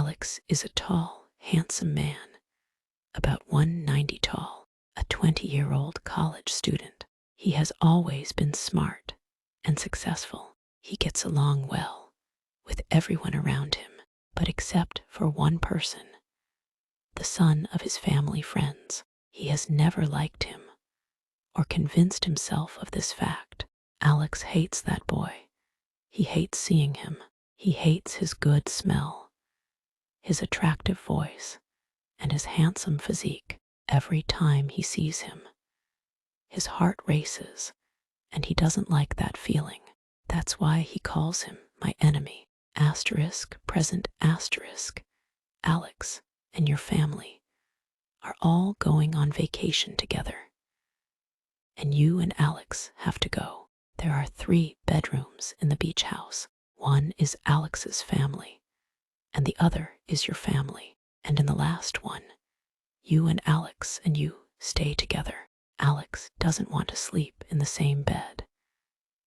Alex is a tall, handsome man, about 190 tall, a 20-year-old college student. He has always been smart and successful. He gets along well with everyone around him, but except for one person, the son of his family friends. He has never liked him or convinced himself of this fact. Alex hates that boy. He hates seeing him. He hates his good smell, his attractive voice, and his handsome physique. Every time he sees him, his heart races, and he doesn't like that feeling. That's why he calls him my enemy. Asterisk, present asterisk. Alex and your family are all going on vacation together, and you and Alex have to go. There are 3 bedrooms in the beach house. One is Alex's family, and the other is your family. And in the last one, you and Alex and you stay together. Alex doesn't want to sleep in the same bed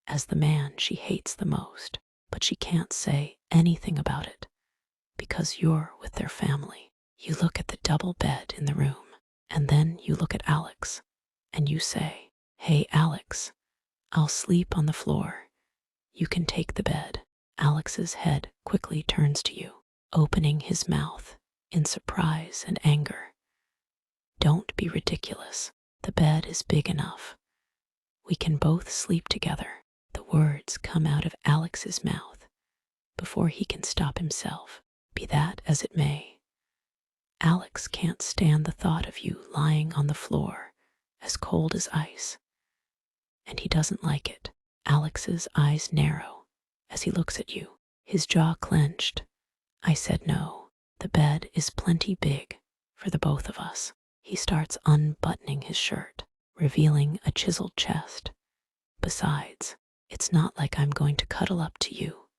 as the man she hates the most, but she can't say anything about it because you're with their family. You look at the double bed in the room, and then you look at Alex, and you say, "Hey, Alex, I'll sleep on the floor. You can take the bed." Alex's head quickly turns to you, opening his mouth in surprise and anger. "Don't be ridiculous. The bed is big enough. We can both sleep together." The words come out of Alex's mouth before he can stop himself. Be that as it may, Alex can't stand the thought of you lying on the floor as cold as ice, and he doesn't like it. Alex's eyes narrow as he looks at you, his jaw clenched. "I said no. The bed is plenty big for the both of us." He starts unbuttoning his shirt, revealing a chiseled chest. "Besides, it's not like I'm going to cuddle up to you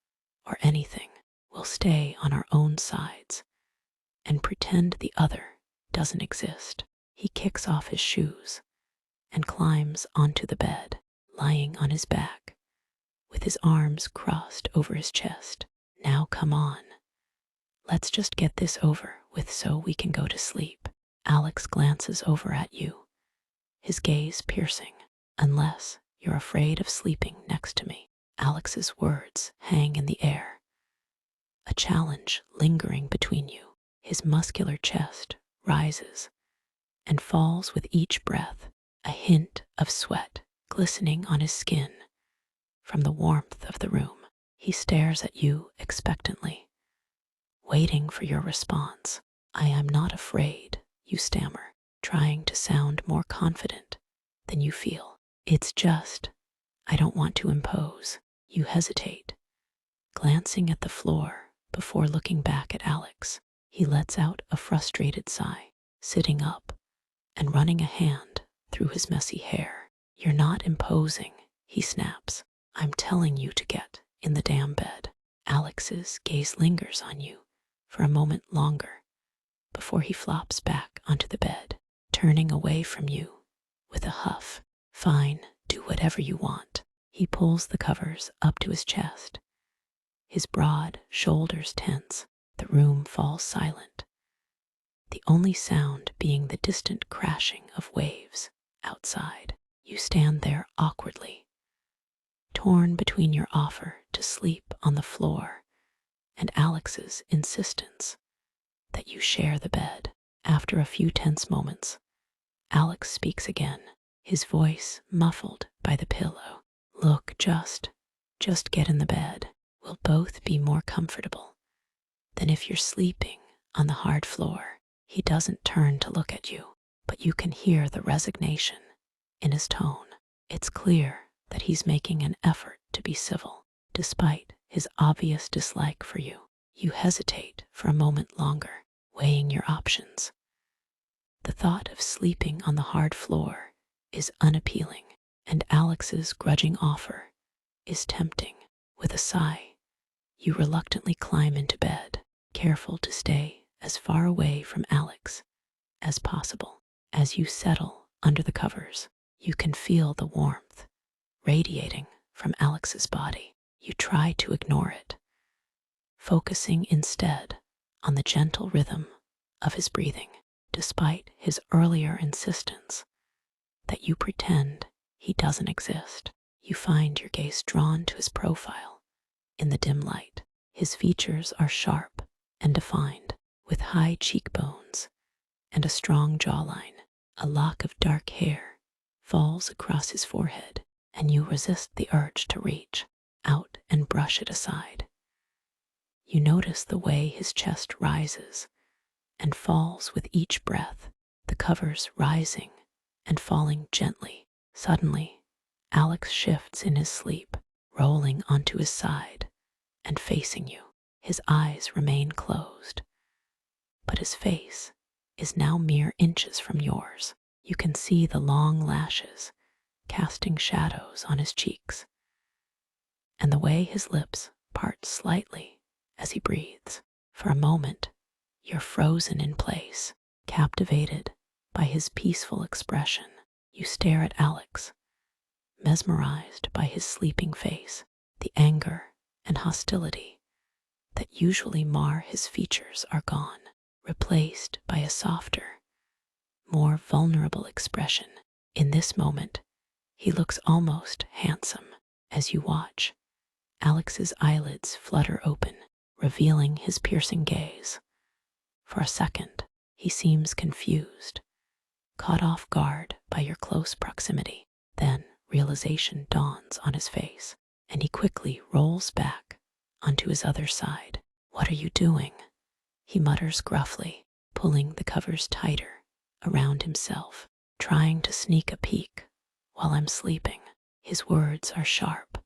or anything. We'll stay on our own sides and pretend the other doesn't exist." He kicks off his shoes and climbs onto the bed, lying on his back with his arms crossed over his chest. "Now come on. Let's just get this over with so we can go to sleep." Alex glances over at you, his gaze piercing. "Unless you're afraid of sleeping next to me." Alex's words hang in the air, a challenge lingering between you. His muscular chest rises and falls with each breath, a hint of sweat glistening on his skin from the warmth of the room. He stares at you expectantly, waiting for your response. "I am not afraid," you stammer, trying to sound more confident than you feel. "It's just, I don't want to impose." You hesitate, glancing at the floor before looking back at Alex. He lets out a frustrated sigh, sitting up and running a hand through his messy hair. "You're not imposing," he snaps. "I'm telling you to get in the damn bed." Alex's gaze lingers on you for a moment longer before he flops back onto the bed, turning away from you with a huff. "Fine, do whatever you want." He pulls the covers up to his chest, his broad shoulders tense. The room falls silent, the only sound being the distant crashing of waves outside. You stand there awkwardly, torn between your offer to sleep on the floor and Alex's insistence that you share the bed. After a few tense moments, Alex speaks again, his voice muffled by the pillow. "Look, just get in the bed. We'll both be more comfortable than if you're sleeping on the hard floor." He doesn't turn to look at you, but you can hear the resignation in his tone. It's clear that he's making an effort to be civil, despite his obvious dislike for you. You hesitate for a moment longer, weighing your options. The thought of sleeping on the hard floor is unappealing, and Alex's grudging offer is tempting. With a sigh, you reluctantly climb into bed, careful to stay as far away from Alex as possible. As you settle under the covers, you can feel the warmth radiating from Alex's body. You try to ignore it, focusing instead on the gentle rhythm of his breathing, despite his earlier insistence that you pretend he doesn't exist. You find your gaze drawn to his profile in the dim light. His features are sharp and defined, with high cheekbones and a strong jawline. A lock of dark hair falls across his forehead, and you resist the urge to reach out and brush it aside. You notice the way his chest rises and falls with each breath, the covers rising and falling gently. Suddenly, Alex shifts in his sleep, rolling onto his side and facing you. His eyes remain closed, but his face is now mere inches from yours. You can see the long lashes casting shadows on his cheeks, and the way his lips part slightly as he breathes. For a moment, you're frozen in place, captivated by his peaceful expression. You stare at Alex, mesmerized by his sleeping face. The anger and hostility that usually mar his features are gone, replaced by a softer, more vulnerable expression. In this moment, he looks almost handsome. As you watch, Alex's eyelids flutter open, revealing his piercing gaze. For a second, he seems confused, caught off guard by your close proximity. Then realization dawns on his face, and he quickly rolls back onto his other side. "What are you doing?" he mutters gruffly, pulling the covers tighter around himself. "Trying to sneak a peek while I'm sleeping." His words are sharp,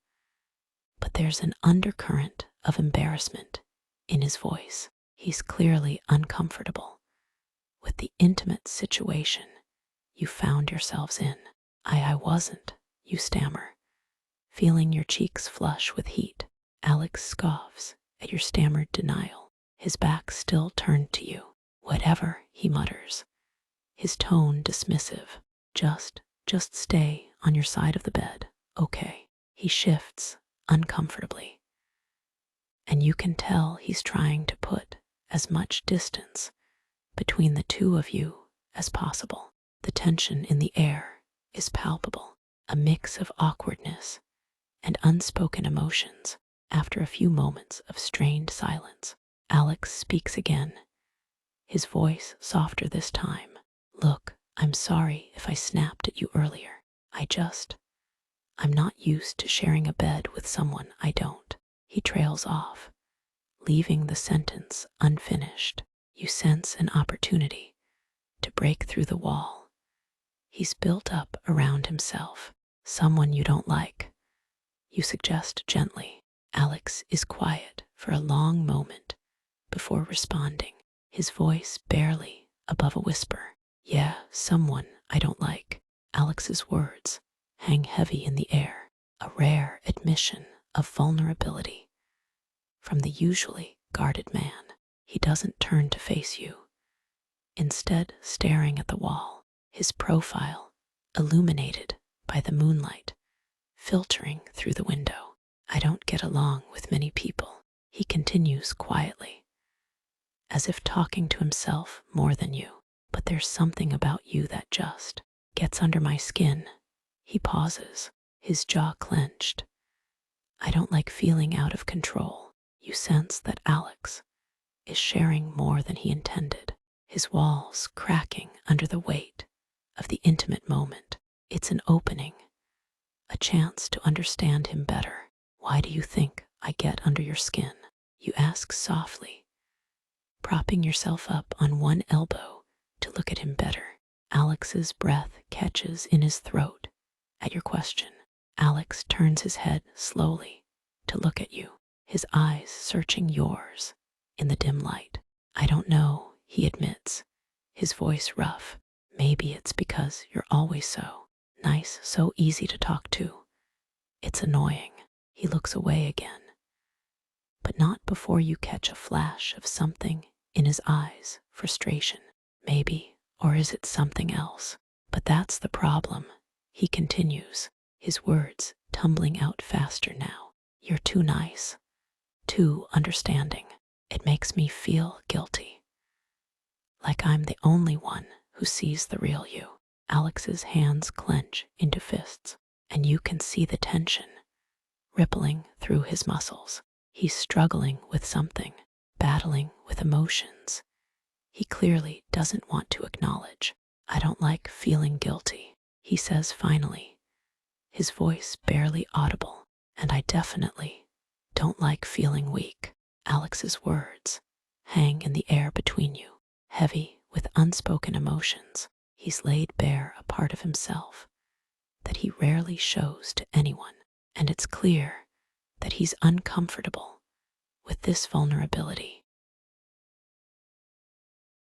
but there's an undercurrent of embarrassment in his voice. He's clearly uncomfortable with the intimate situation you found yourselves in. I wasn't, you stammer, feeling your cheeks flush with heat. Alex scoffs at your stammered denial, his back still turned to you. "Whatever," he mutters, his tone dismissive. Just stay on your side of the bed, okay?" He shifts uncomfortably, and you can tell he's trying to put as much distance between the two of you as possible. The tension in the air is palpable, a mix of awkwardness and unspoken emotions. After a few moments of strained silence, Alex speaks again, his voice softer this time. "Look, I'm sorry if I snapped at you earlier. I'm not used to sharing a bed with someone I don't." He trails off, leaving the sentence unfinished. You sense an opportunity to break through the wall he's built up around himself. "Someone you don't like," you suggest gently. Alex is quiet for a long moment before responding, his voice barely above a whisper. "Yeah, someone I don't like." Alex's words hang heavy in the air, a rare admission of vulnerability from the usually guarded man. He doesn't turn to face you, instead staring at the wall, his profile illuminated by the moonlight filtering through the window. "I don't get along with many people," he continues quietly, as if talking to himself more than you. "But there's something about you that just gets under my skin." He pauses, his jaw clenched. "I don't like feeling out of control." You sense that Alex is sharing more than he intended, his walls cracking under the weight of the intimate moment. It's an opening, a chance to understand him better. "Why do you think I get under your skin?" you ask softly, propping yourself up on one elbow to look at him better. Alex's breath catches in his throat at your question. Alex turns his head slowly to look at you, his eyes searching yours in the dim light. "I don't know," he admits, his voice rough. "Maybe it's because you're always so nice, so easy to talk to. It's annoying." He looks away again, but not before you catch a flash of something in his eyes. Frustration, maybe, or is it something else? "But that's the problem," he continues, his words tumbling out faster now. "You're too nice, too understanding. It makes me feel guilty, like I'm the only one who sees the real you. Alex's hands clench into fists, and you can see the tension rippling through his muscles. He's struggling with something, battling with emotions he clearly doesn't want to acknowledge. I don't like feeling guilty, he says finally, his voice barely audible, and I definitely don't like feeling weak. Alex's words hang in the air between you, heavy with unspoken emotions. He's laid bare a part of himself that he rarely shows to anyone, and it's clear that he's uncomfortable with this vulnerability.